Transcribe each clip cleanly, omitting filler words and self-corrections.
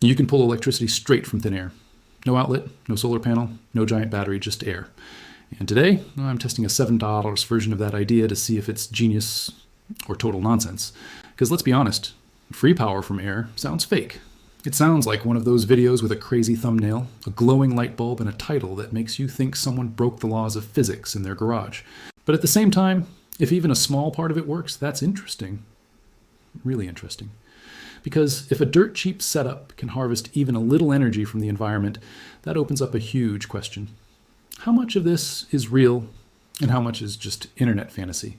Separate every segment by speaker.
Speaker 1: You can pull electricity straight from thin air. No outlet, no solar panel, no giant battery, just air. And today, I'm testing a $7 version of that idea to see if it's genius or total nonsense. Because let's be honest, free power from air sounds fake. It sounds like one of those videos with a crazy thumbnail, a glowing light bulb, and a title that makes you think someone broke the laws of physics in their garage. But at the same time, if even a small part of it works, that's interesting. Really interesting. Because if a dirt cheap setup can harvest even a little energy from the environment, that opens up a huge question. How much of this is real and how much is just internet fantasy?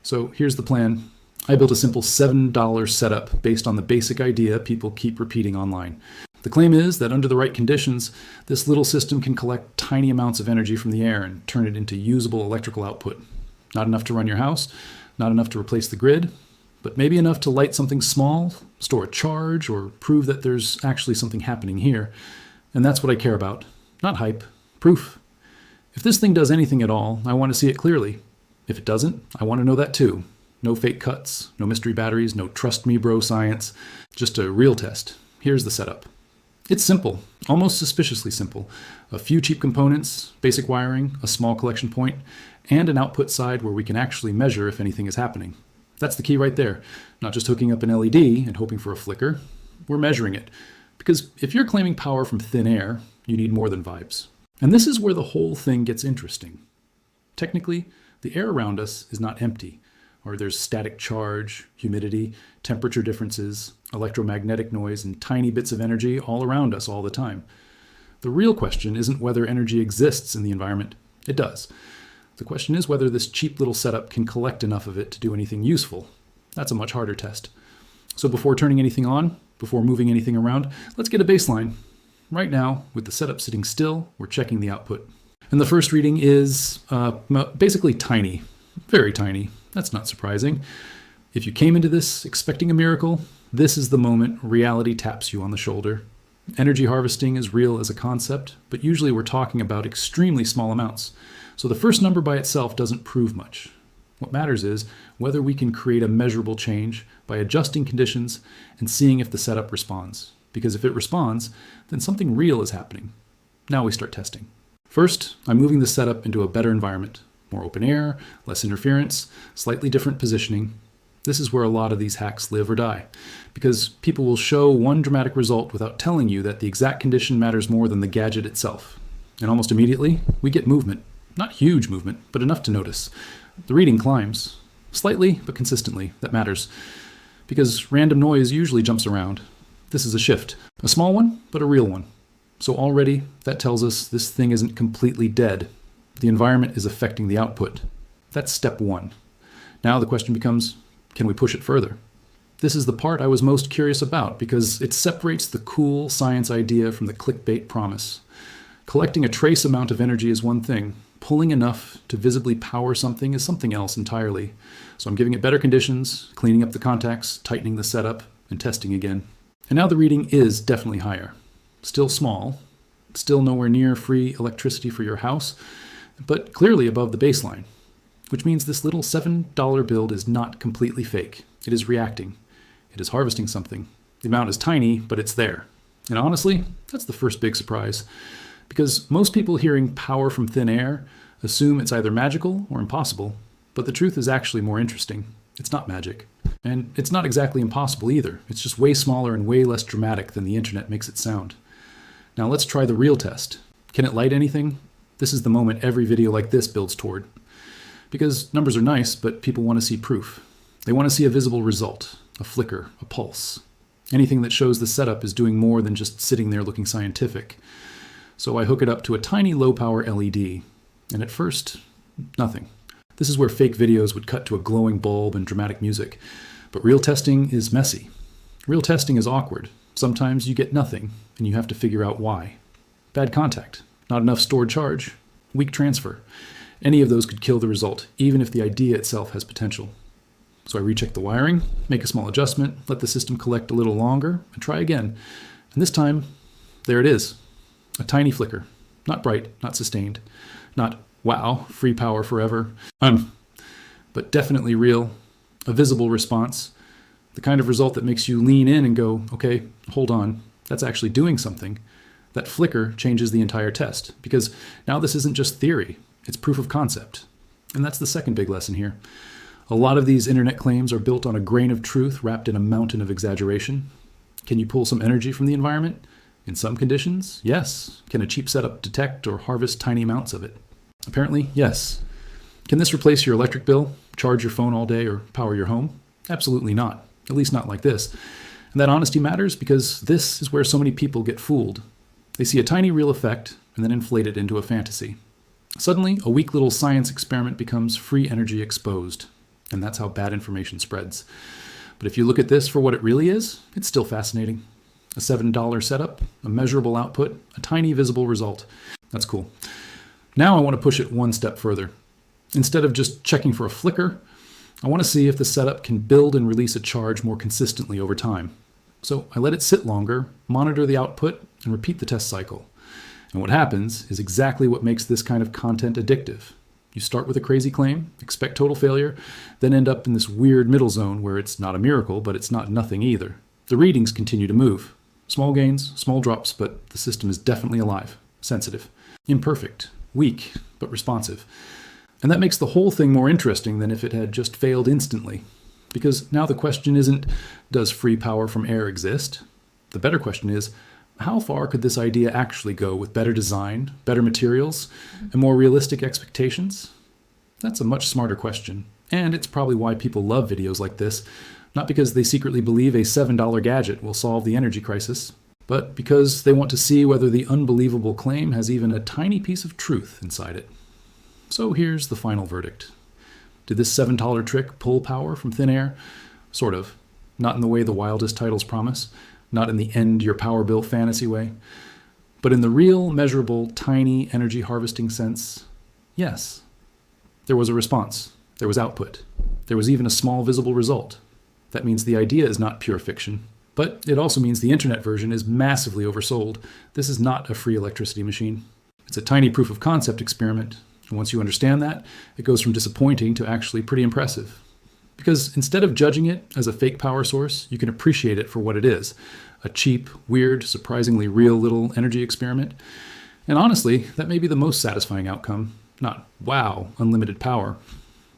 Speaker 1: So here's the plan. I built a simple $7 setup based on the basic idea people keep repeating online. The claim is that under the right conditions, this little system can collect tiny amounts of energy from the air and turn it into usable electrical output. Not enough to run your house, not enough to replace the grid, but maybe enough to light something small, store a charge, or prove that there's actually something happening here. And that's what I care about. Not hype, proof. If this thing does anything at all, I want to see it clearly. If it doesn't, I want to know that too. No fake cuts, no mystery batteries, no trust me bro science, just a real test. Here's the setup. It's simple, almost suspiciously simple. A few cheap components, basic wiring, a small collection point, and an output side where we can actually measure if anything is happening. That's the key right there. Not just hooking up an LED and hoping for a flicker. We're measuring it. Because if you're claiming power from thin air, you need more than vibes. And this is where the whole thing gets interesting. Technically, the air around us is not empty, or there's static charge, humidity, temperature differences, electromagnetic noise, and tiny bits of energy all around us all the time. The real question isn't whether energy exists in the environment. It does. The question is whether this cheap little setup can collect enough of it to do anything useful. That's a much harder test. So before turning anything on, before moving anything around, let's get a baseline. Right now, with the setup sitting still, we're checking the output. And the first reading is basically tiny, very tiny. That's not surprising. If you came into this expecting a miracle, this is the moment reality taps you on the shoulder. Energy harvesting is real as a concept, but usually we're talking about extremely small amounts. So the first number by itself doesn't prove much. What matters is whether we can create a measurable change by adjusting conditions and seeing if the setup responds. Because if it responds, then something real is happening. Now we start testing. First, I'm moving the setup into a better environment. More open air, less interference, slightly different positioning. This is where a lot of these hacks live or die. Because people will show one dramatic result without telling you that the exact condition matters more than the gadget itself. And almost immediately, we get movement. Not huge movement, but enough to notice. The reading climbs. Slightly, but consistently. That matters. Because random noise usually jumps around. This is a shift. A small one, but a real one. So already, that tells us this thing isn't completely dead. The environment is affecting the output. That's step one. Now the question becomes, can we push it further? This is the part I was most curious about because it separates the cool science idea from the clickbait promise. Collecting a trace amount of energy is one thing. Pulling enough to visibly power something is something else entirely. So I'm giving it better conditions, cleaning up the contacts, tightening the setup, and testing again. And now the reading is definitely higher. Still small, still nowhere near free electricity for your house, but clearly above the baseline, which means this little $7 build is not completely fake. It is reacting. It is harvesting something. The amount is tiny, but it's there. And honestly, that's the first big surprise. Because most people hearing power from thin air assume it's either magical or impossible, but the truth is actually more interesting. It's not magic. And it's not exactly impossible either. It's just way smaller and way less dramatic than the internet makes it sound. Now let's try the real test. Can it light anything? This is the moment every video like this builds toward. Because numbers are nice, but people want to see proof. They want to see a visible result, a flicker, a pulse. Anything that shows the setup is doing more than just sitting there looking scientific. So I hook it up to a tiny low-power LED, and at first, nothing. This is where fake videos would cut to a glowing bulb and dramatic music. But real testing is messy. Real testing is awkward. Sometimes you get nothing, and you have to figure out why. Bad contact, not enough stored charge, weak transfer. Any of those could kill the result, even if the idea itself has potential. So I recheck the wiring, make a small adjustment, let the system collect a little longer, and try again. And this time, there it is. A tiny flicker. Not bright, not sustained. Not, wow, free power forever. But definitely real. A visible response. The kind of result that makes you lean in and go, okay, hold on. that's actually doing something, that flicker changes the entire test, because now this isn't just theory, it's proof of concept. And that's the second big lesson here. A lot of these internet claims are built on a grain of truth wrapped in a mountain of exaggeration. Can you pull some energy from the environment? In some conditions, yes. Can a cheap setup detect or harvest tiny amounts of it? Apparently, yes. Can this replace your electric bill, charge your phone all day, or power your home? Absolutely not. At least not like this. And that honesty matters because this is where so many people get fooled. They see a tiny real effect and then inflate it into a fantasy. Suddenly, a weak little science experiment becomes free energy exposed. And that's how bad information spreads. But if you look at this for what it really is, it's still fascinating. A $7 setup, a measurable output, a tiny visible result. That's cool. Now I want to push it one step further. Instead of just checking for a flicker, I want to see if the setup can build and release a charge more consistently over time. So I let it sit longer, monitor the output, and repeat the test cycle. And what happens is exactly what makes this kind of content addictive. You start with a crazy claim, expect total failure, then end up in this weird middle zone where it's not a miracle, but it's not nothing either. The readings continue to move. Small gains, small drops, but the system is definitely alive, sensitive, imperfect, weak, but responsive. And that makes the whole thing more interesting than if it had just failed instantly. Because now the question isn't, does free power from air exist? The better question is, how far could this idea actually go with better design, better materials, and more realistic expectations? That's a much smarter question. And it's probably why people love videos like this, not because they secretly believe a $7 gadget will solve the energy crisis, but because they want to see whether the unbelievable claim has even a tiny piece of truth inside it. So here's the final verdict. Did this $7 trick pull power from thin air? Sort of. Not in the way the wildest titles promise. Not in the end your power bill fantasy way. But in the real, measurable, tiny energy harvesting sense, yes. There was a response. There was output. There was even a small visible result. That means the idea is not pure fiction. But it also means the internet version is massively oversold. This is not a free electricity machine. It's a tiny proof of concept experiment. And once you understand that, it goes from disappointing to actually pretty impressive. Because instead of judging it as a fake power source, you can appreciate it for what it is. A cheap, weird, surprisingly real little energy experiment. And honestly, that may be the most satisfying outcome. Not, wow, unlimited power.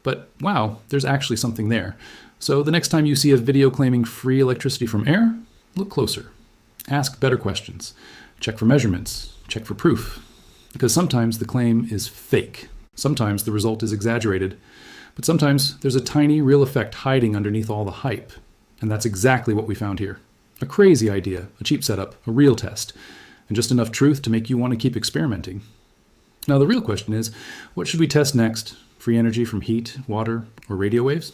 Speaker 1: But wow, there's actually something there. So the next time you see a video claiming free electricity from air, look closer. Ask better questions. Check for measurements. Check for proof. Because sometimes the claim is fake. Sometimes the result is exaggerated. But sometimes there's a tiny real effect hiding underneath all the hype. And that's exactly what we found here. A crazy idea, a cheap setup, a real test, and just enough truth to make you want to keep experimenting. Now the real question is, what should we test next? Free energy from heat, water, or radio waves?